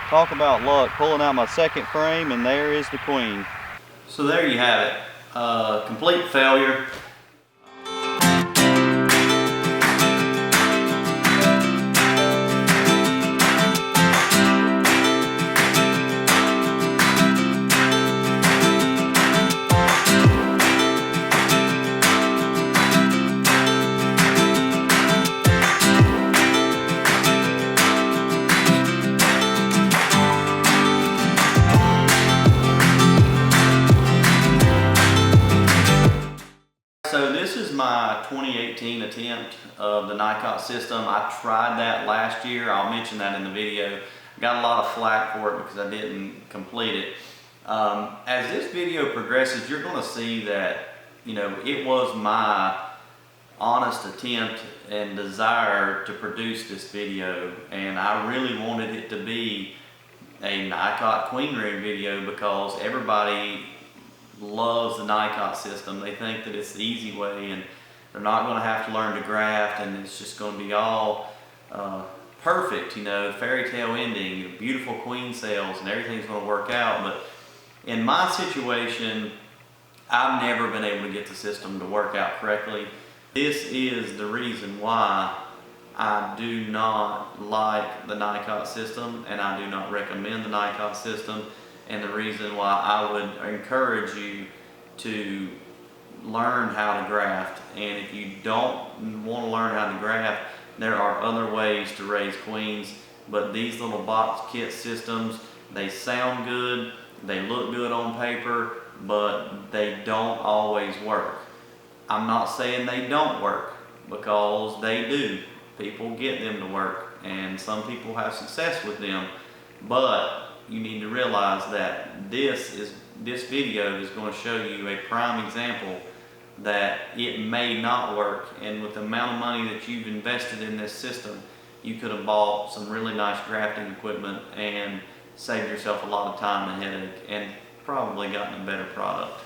Talk about luck, pulling out my second frame and there is the queen. So there you have it, complete failure. So this is my 2018 attempt of the Nicot system. I tried that last year. I'll mention that in the video. Got a lot of flack for it because I didn't complete it. As this video progresses, you're going to see that, it was my honest attempt and desire to produce this video, and I really wanted it to be a Nicot queen rearing video because everybody loves the Nicot system. They think that it's the easy way and they're not going to have to learn to graft and it's just going to be all perfect, fairy tale ending, beautiful queen cells and everything's going to work out. But in my situation, I've never been able to get the system to work out correctly. This is the reason why I do not like the Nicot system and I do not recommend the Nicot system. And the reason why I would encourage you to learn how to graft. And if you don't want to learn how to graft, there are other ways to raise queens. But these little box kit systems, they sound good, they look good on paper, but they don't always work. I'm not saying they don't work, because they do. People get them to work, and some people have success with them. But you need to realize that this video is going to show you a prime example that it may not work, and with the amount of money that you've invested in this system, you could have bought some really nice grafting equipment and saved yourself a lot of time and headache and probably gotten a better product.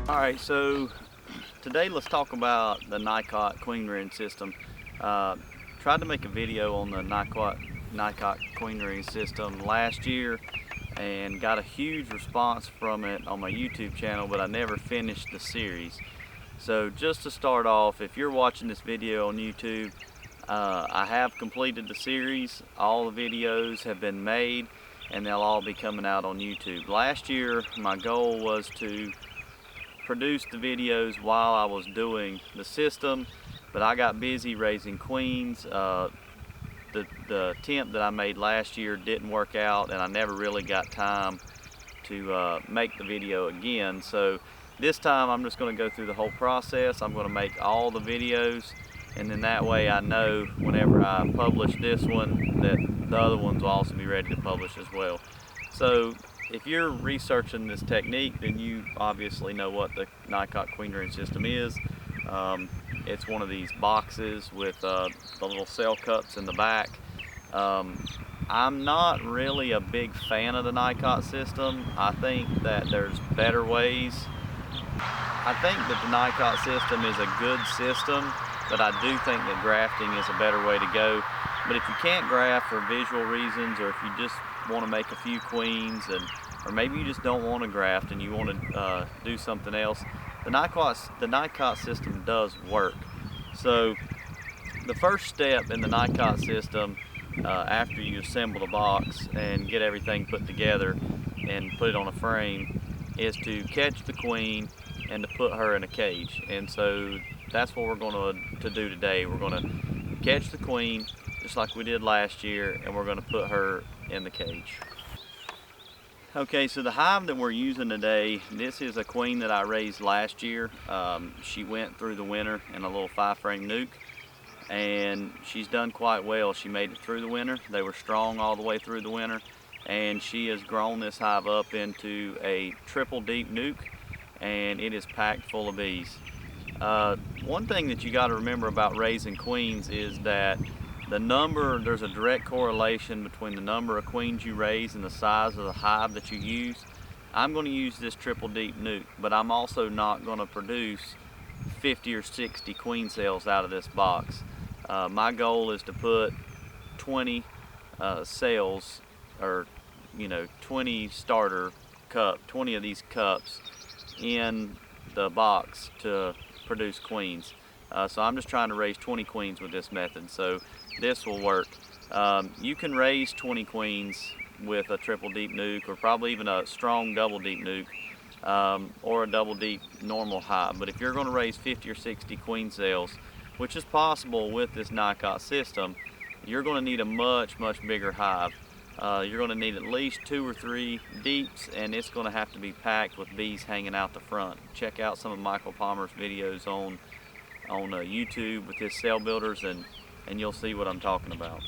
Alright, so today let's talk about the Nicot queen rearing system. Tried to make a video on the Nicot queen rearing system last year and got a huge response from it on my YouTube channel, but I never finished the series. So just to start off, if you're watching this video on YouTube, I have completed the series. All the videos have been made and they'll all be coming out on YouTube. Last year my goal was to produce the videos while I was doing the system, but I got busy raising queens. The attempt that I made last year didn't work out and I never really got time to make the video again. So this time I'm just going to go through the whole process. I'm going to make all the videos, and then that way I know whenever I publish this one that the other ones will also be ready to publish as well. So if you're researching this technique, then you obviously know what the Nicot queen rearing system is. It's one of these boxes with the little cell cuts in the back. I'm not really a big fan of the Nicot system. I think that there's better ways. I think that the Nicot system is a good system, but I do think that grafting is a better way to go. But if you can't graft for visual reasons, or if you just want to make a few queens, or maybe you just don't want to graft and you want to do something else, the Nicot system does work. So The first step in the Nicot system, after you assemble the box and get everything put together and put it on a frame, is to catch the queen and to put her in a cage. And so that's what we're going to do today. We're going to catch the queen just like we did last year, and we're going to put her in the cage. Okay, so the hive that we're using today, this is a queen that I raised last year. She went through the winter in a little 5-frame nuke, and she's done quite well. She made it through the winter. They were strong all the way through the winter, and she has grown this hive up into a triple deep nuke, and it is packed full of bees. One thing that you got to remember about raising queens is that there's a direct correlation between the number of queens you raise and the size of the hive that you use. I'm going to use this triple deep nuke, but I'm also not going to produce 50 or 60 queen cells out of this box. My goal is to put 20 cells, or 20 starter cup, 20 of these cups in the box to produce queens. So I'm just trying to raise 20 queens with this method, so this will work. You can raise 20 queens with a triple deep nuke, or probably even a strong double deep nuke, or a double deep normal hive. But if you're going to raise 50 or 60 queen cells, which is possible with this Nicot system, you're going to need a much bigger hive. You're going to need at least 2 or 3 deeps, and it's going to have to be packed with bees hanging out the front. Check out some of Michael Palmer's videos on YouTube with his cell builders, and you'll see what I'm talking about.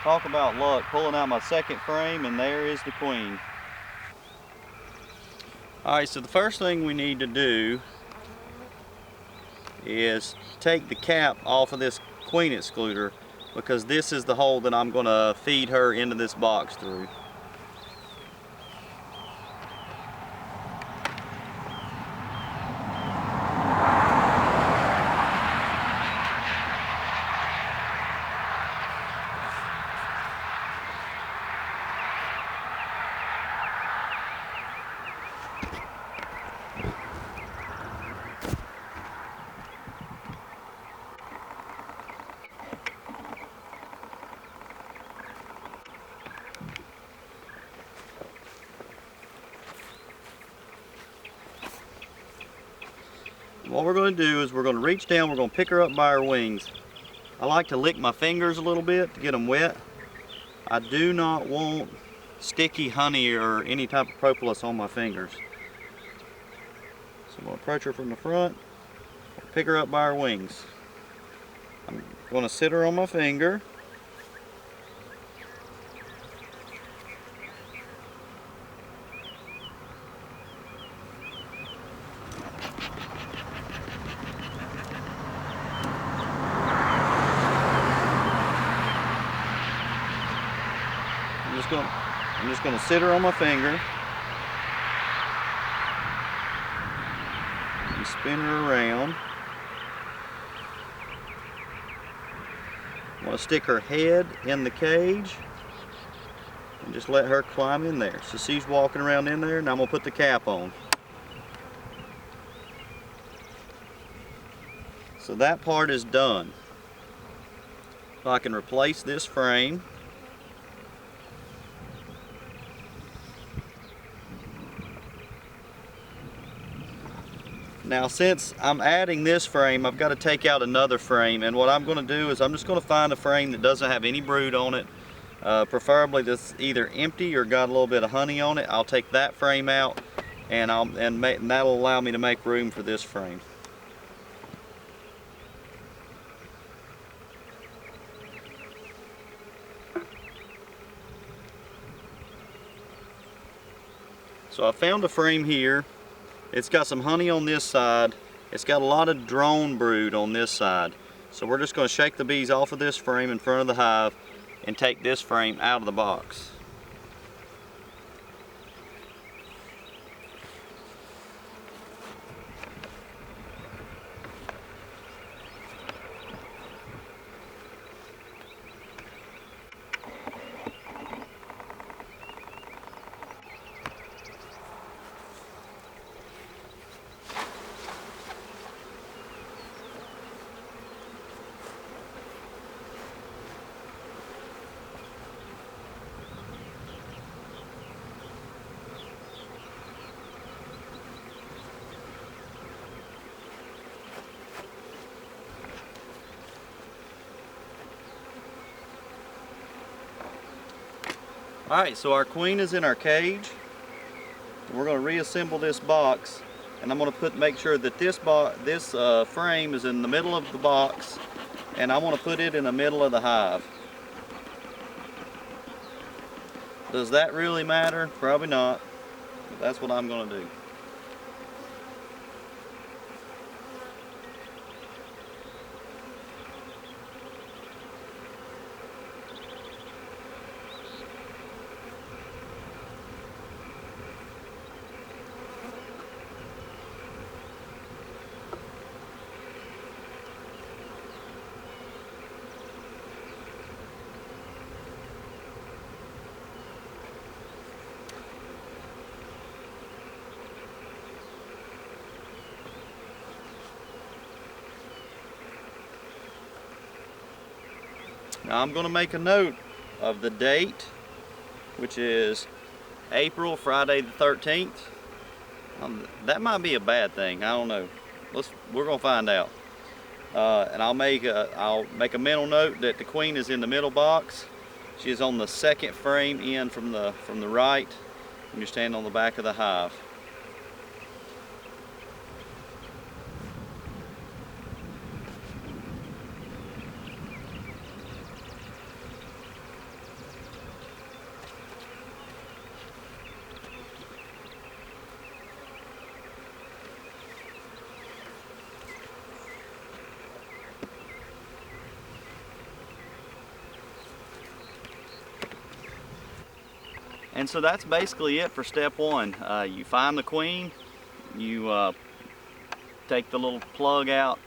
Talk about luck, pulling out my second frame, and there is the queen. Alright, so the first thing we need to do is take the cap off of this queen excluder, because this is the hole that I'm going to feed her into this box through. What we're going to do is we're going to reach down, we're going to pick her up by her wings. I like to lick my fingers a little bit to get them wet. I do not want sticky honey or any type of propolis on my fingers. So I'm going to approach her from the front, pick her up by her wings. I'm going to sit her on my finger. I'm just going to sit her on my finger and spin her around. I want to stick her head in the cage and just let her climb in there. So she's walking around in there, and I'm going to put the cap on. So that part is done. So I can replace this frame. Now since I'm adding this frame, I've got to take out another frame, and what I'm going to do is I'm just going to find a frame that doesn't have any brood on it, preferably that's either empty or got a little bit of honey on it. I'll take that frame out, and that'll allow me to make room for this frame. So I found a frame here. It's got some honey on this side. It's got a lot of drone brood on this side. So we're just going to shake the bees off of this frame in front of the hive and take this frame out of the box. Alright, so our queen is in our cage. We're going to reassemble this box, and I'm going to make sure that this frame is in the middle of the box, and I want to put it in the middle of the hive. Does that really matter? Probably not, but that's what I'm going to do. Now I'm going to make a note of the date, which is April, Friday the 13th. That might be a bad thing, I don't know. We're going to find out. And I'll make a mental note that the queen is in the middle box. She is on the second frame in from the right, and you're standing on the back of the hive. And so that's basically it for step one. You find the queen, you take the little plug out,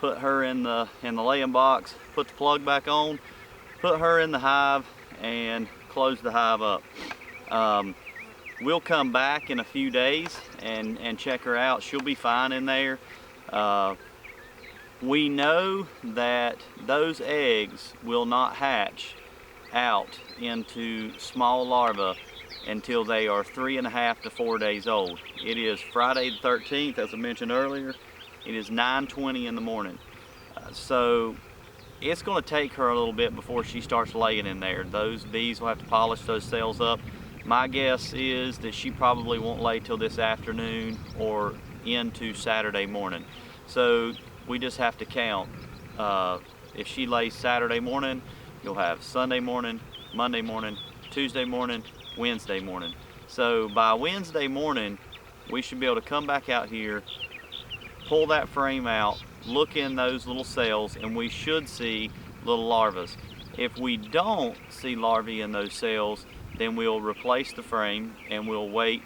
put her in the laying box, put the plug back on, put her in the hive, and close the hive up. We'll come back in a few days and check her out. She'll be fine in there. We know that those eggs will not hatch out into small larvae until they are 3.5 to 4 days old. It is Friday the 13th, as I mentioned earlier. It is 9:20 in the morning. So it's going to take her a little bit before she starts laying in there. Those bees will have to polish those cells up. My guess is that she probably won't lay till this afternoon or into Saturday morning. So we just have to count If she lays Saturday morning, you'll have Sunday morning, Monday morning, Tuesday morning, Wednesday morning. So by Wednesday morning, we should be able to come back out here, pull that frame out, look in those little cells, and we should see little larvae. If we don't see larvae in those cells, then we'll replace the frame and we'll wait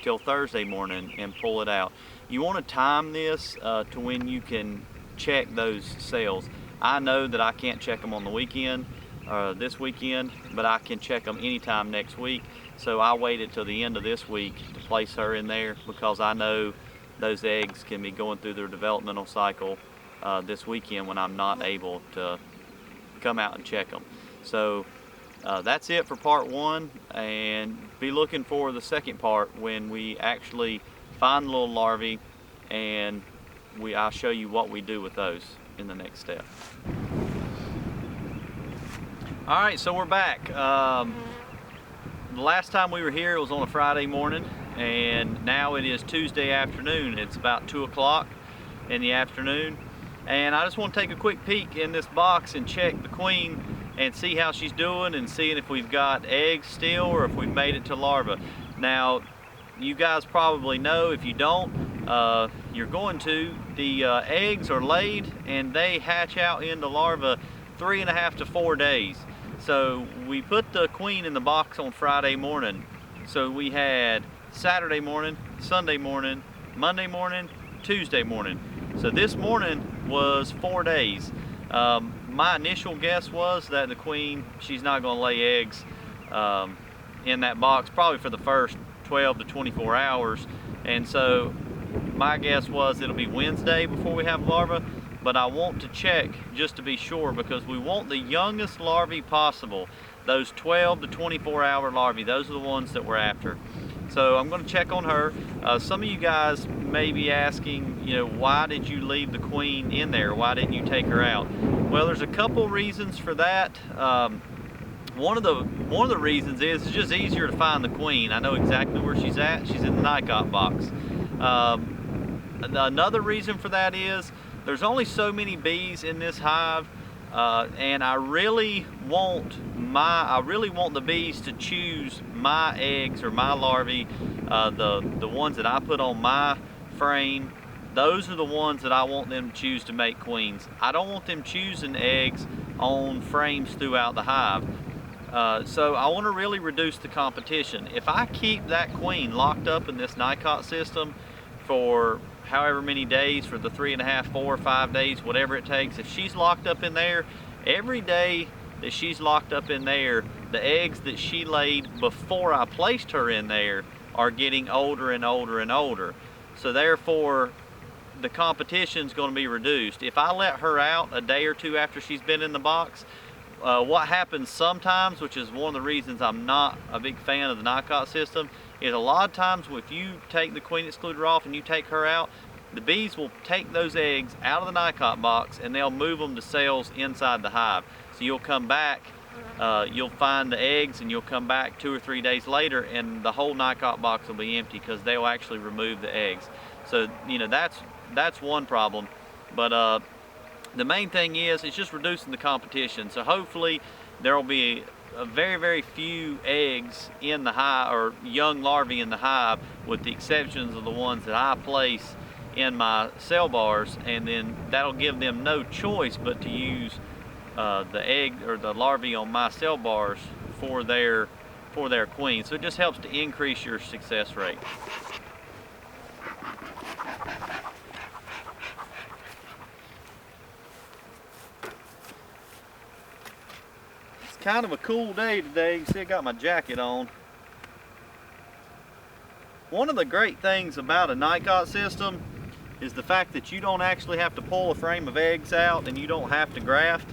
till Thursday morning and pull it out. You want to time this to when you can check those cells. I know that I can't check them on the weekend, this weekend, but I can check them anytime next week. So I waited till the end of this week to place her in there because I know those eggs can be going through their developmental cycle this weekend when I'm not able to come out and check them. So that's it for part one, and be looking for the second part when we actually find the little larvae, and I'll show you what we do with those in the next step. All right, so we're back. The last time we were here, it was on a Friday morning, and now it is Tuesday afternoon. It's about 2 o'clock in the afternoon, and I just want to take a quick peek in this box and check the queen and see how she's doing and seeing if we've got eggs still or if we've made it to larva. Now, you guys probably know, if you don't, you're going to. The eggs are laid and they hatch out into larva 3.5 to 4 days. So we put the queen in the box on Friday morning. So we had Saturday morning, Sunday morning, Monday morning, Tuesday morning. So this morning was 4 days. My initial guess was that the queen, she's not going to lay eggs in that box probably for the first 12 to 24 hours. And so my guess was it'll be Wednesday before we have larvae, but I want to check just to be sure because we want the youngest larvae possible. Those 12 to 24 hour larvae, those are the ones that we're after. So I'm going to check on her. Some of you guys may be asking, you know, why did you leave the queen in there? Why didn't you take her out? Well, there's a couple reasons for that. One of the reasons is it's just easier to find the queen. I know exactly where she's at. She's in the Nicot box. Another reason for that is there's only so many bees in this hive, and I really want the bees to choose my eggs or my larvae, the ones that I put on my frame. Those are the ones that I want them to choose to make queens. I don't want them choosing eggs on frames throughout the hive. So I want to really reduce the competition. If I keep that queen locked up in this Nicot system for however many days, for the 3.5, 4, 5 days, whatever it takes, if she's locked up in there, every day that she's locked up in there, the eggs that she laid before I placed her in there are getting older and older and older. So therefore, the competition's going to be reduced. If I let her out a day or two after she's been in the box, what happens sometimes, which is one of the reasons I'm not a big fan of the Nicot system, is a lot of times if you take the queen excluder off and you take her out, the bees will take those eggs out of the Nicot box and they'll move them to cells inside the hive. So you'll come back, you'll find the eggs, and you'll come back 2 or 3 days later and the whole Nicot box will be empty because they'll actually remove the eggs. So, you know, that's one problem. But the main thing is it's just reducing the competition. So hopefully there will be a very, very few eggs in the hive, or young larvae in the hive, with the exceptions of the ones that I place in my cell bars, and then that'll give them no choice but to use the egg or the larvae on my cell bars for their queen. So it just helps to increase your success rate. Kind of a cool day today. You can see I got my jacket on. One of the great things about a Nicot system is the fact that you don't actually have to pull a frame of eggs out and you don't have to graft.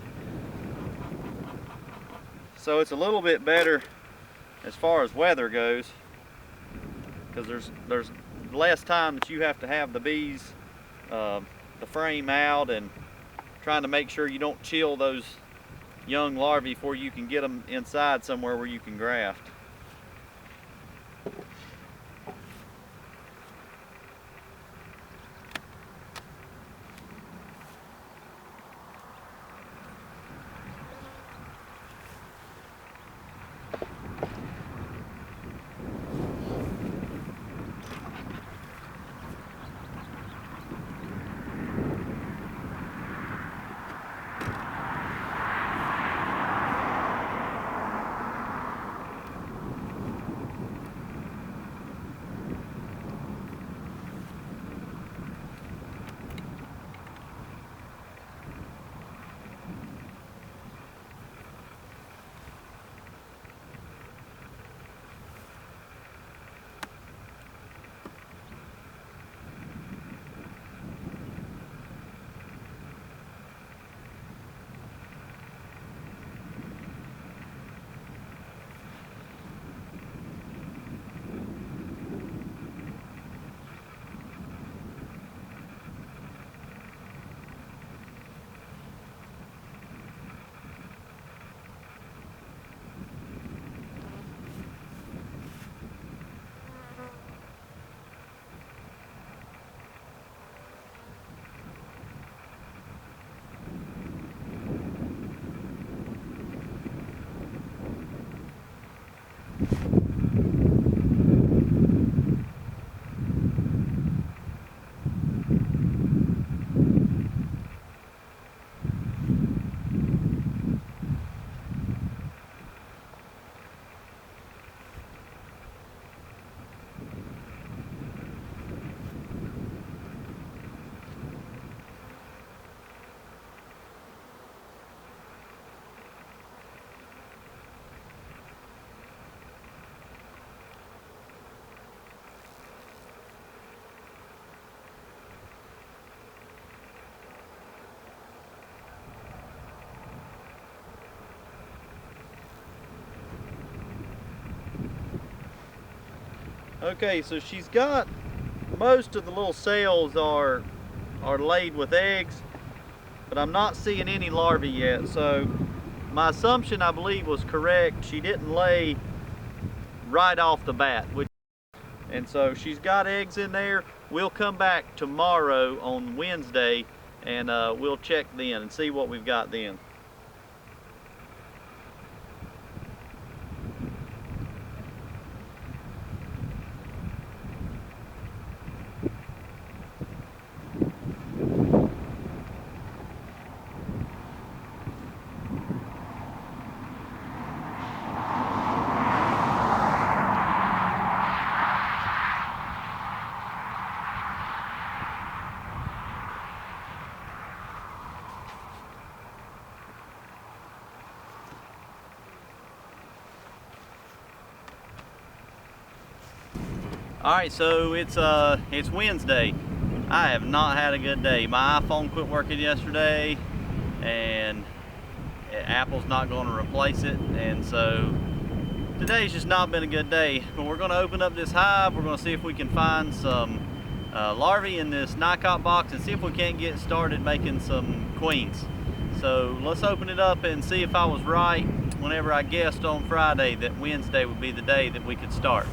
So it's a little bit better as far as weather goes, because there's less time that you have to have the bees, the frame out, and trying to make sure you don't chill those young larvae before you can get them inside somewhere where you can graft. Okay, so she's got most of the little cells are laid with eggs, but I'm not seeing any larvae yet. So my assumption, I believe, was correct. She didn't lay right off the bat, and so she's got eggs in there. We'll come back tomorrow on Wednesday and we'll check then and see what we've got then. Alright, so it's Wednesday. I have not had a good day. My iPhone quit working yesterday, and Apple's not going to replace it, and so today's just not been a good day. But we're going to open up this hive. We're going to see if we can find some larvae in this Nicot box and see if we can't get started making some queens. So let's open it up and see if I was right whenever I guessed on Friday that Wednesday would be the day that we could start.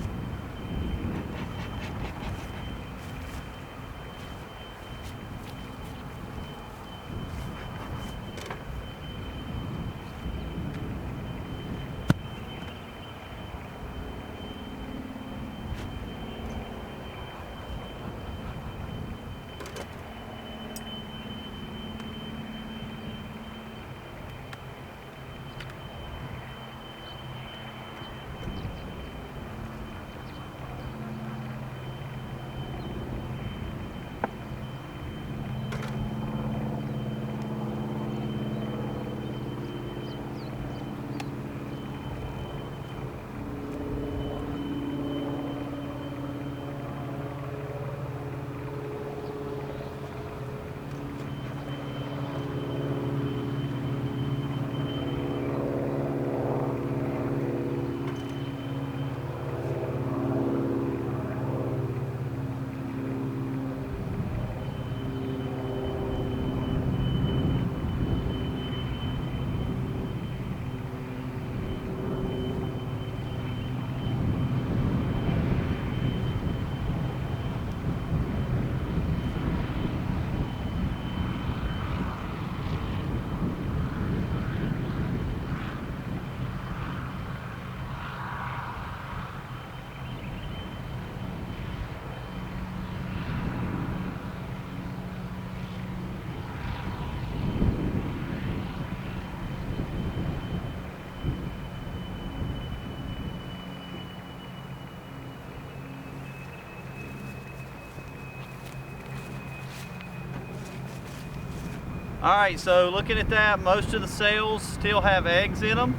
Alright, so looking at that, most of the cells still have eggs in them,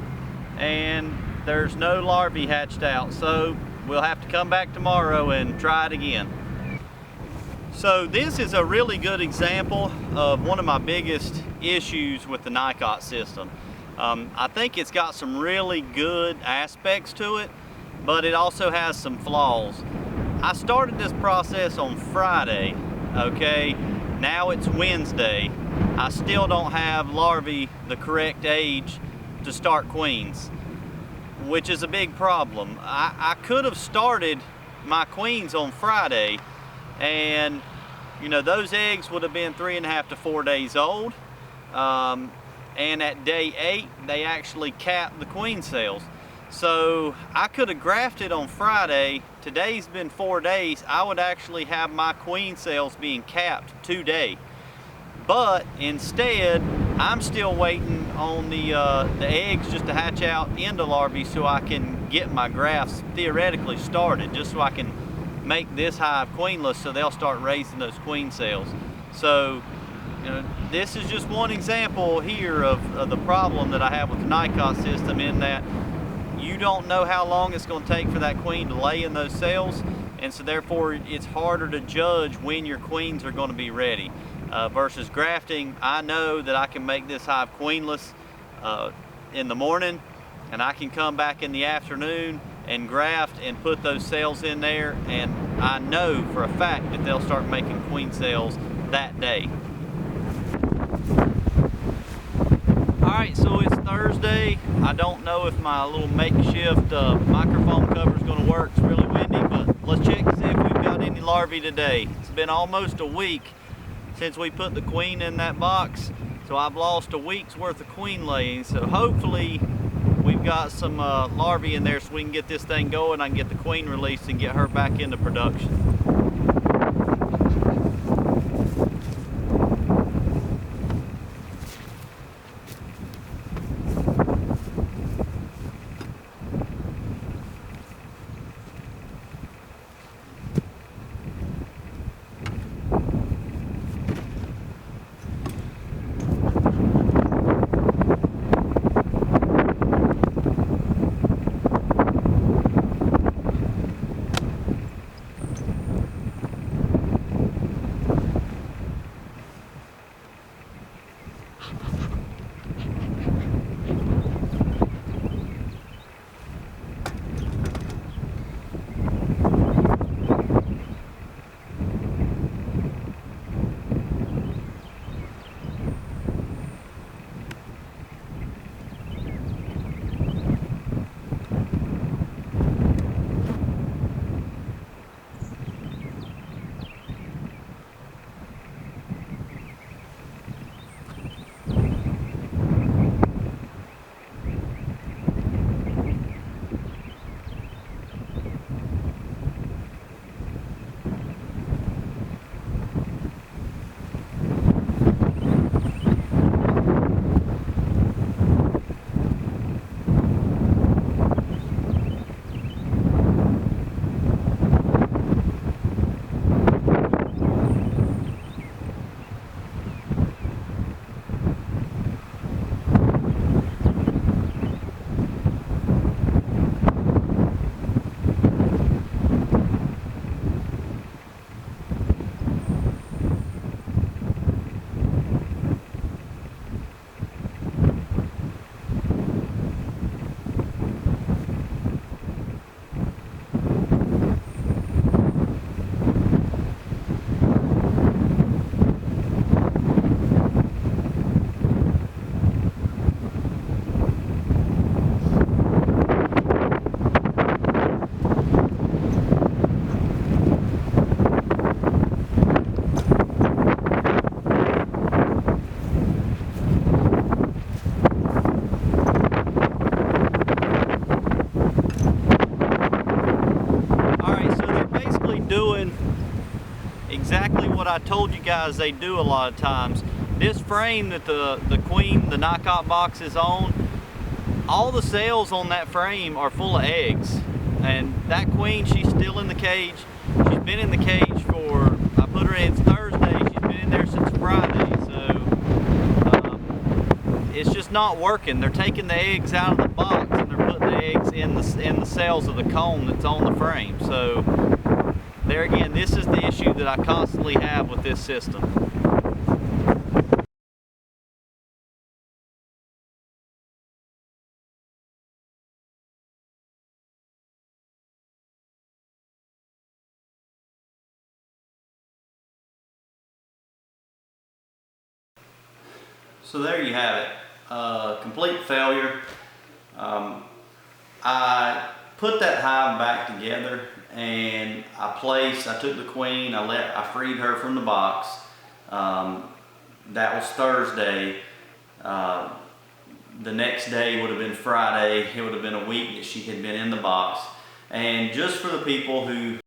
and there's no larvae hatched out, so we'll have to come back tomorrow and try it again. So this is a really good example of one of my biggest issues with the Nicot system. I think it's got some really good aspects to it, but it also has some flaws. I started this process on Friday, okay? Now it's Wednesday. I still don't have larvae the correct age to start queens, which is a big problem. I could have started my queens on Friday, and you know, those eggs would have been 3.5 to 4 days old, and at day 8 they actually capped the queen cells. So I could have grafted on Friday. Today's been 4 days. I would actually have my queen cells being capped today. But instead, I'm still waiting on the eggs just to hatch out into larvae so I can get my grafts theoretically started, just so I can make this hive queenless so they'll start raising those queen cells. So, you know, this is just one example here of the problem that I have with the Nicot system, in that you don't know how long it's going to take for that queen to lay in those cells, and so therefore it's harder to judge when your queens are going to be ready. Versus grafting, I know that I can make this hive queenless in the morning, and I can come back in the afternoon and graft and put those cells in there, and I know for a fact that they'll start making queen cells that day. Alright, so it's Thursday. I don't know if my little makeshift microphone cover is going to work. It's really windy, but let's check to see if we've got any larvae today. It's been almost a week since we put the queen in that box, so I've lost a week's worth of queen laying. So hopefully we've got some larvae in there so we can get this thing going. I can get the queen released and get her back into production. Exactly what I told you guys they do a lot of times. This frame that the queen, the Nicot box is on, all the cells on that frame are full of eggs. And that queen, she's still in the cage. She's been in the cage for, I put her in Thursday, she's been in there since Friday. So it's just not working. They're taking the eggs out of the box and they're putting the eggs in the cells of the comb that's on the frame. So there again, this is the issue that I constantly have with this system. So there you have it, complete failure. I put that hive back together and I took the queen, I freed her from the box. That was Thursday. The next day would have been Friday. It would have been a week that she had been in the box. And just for the people who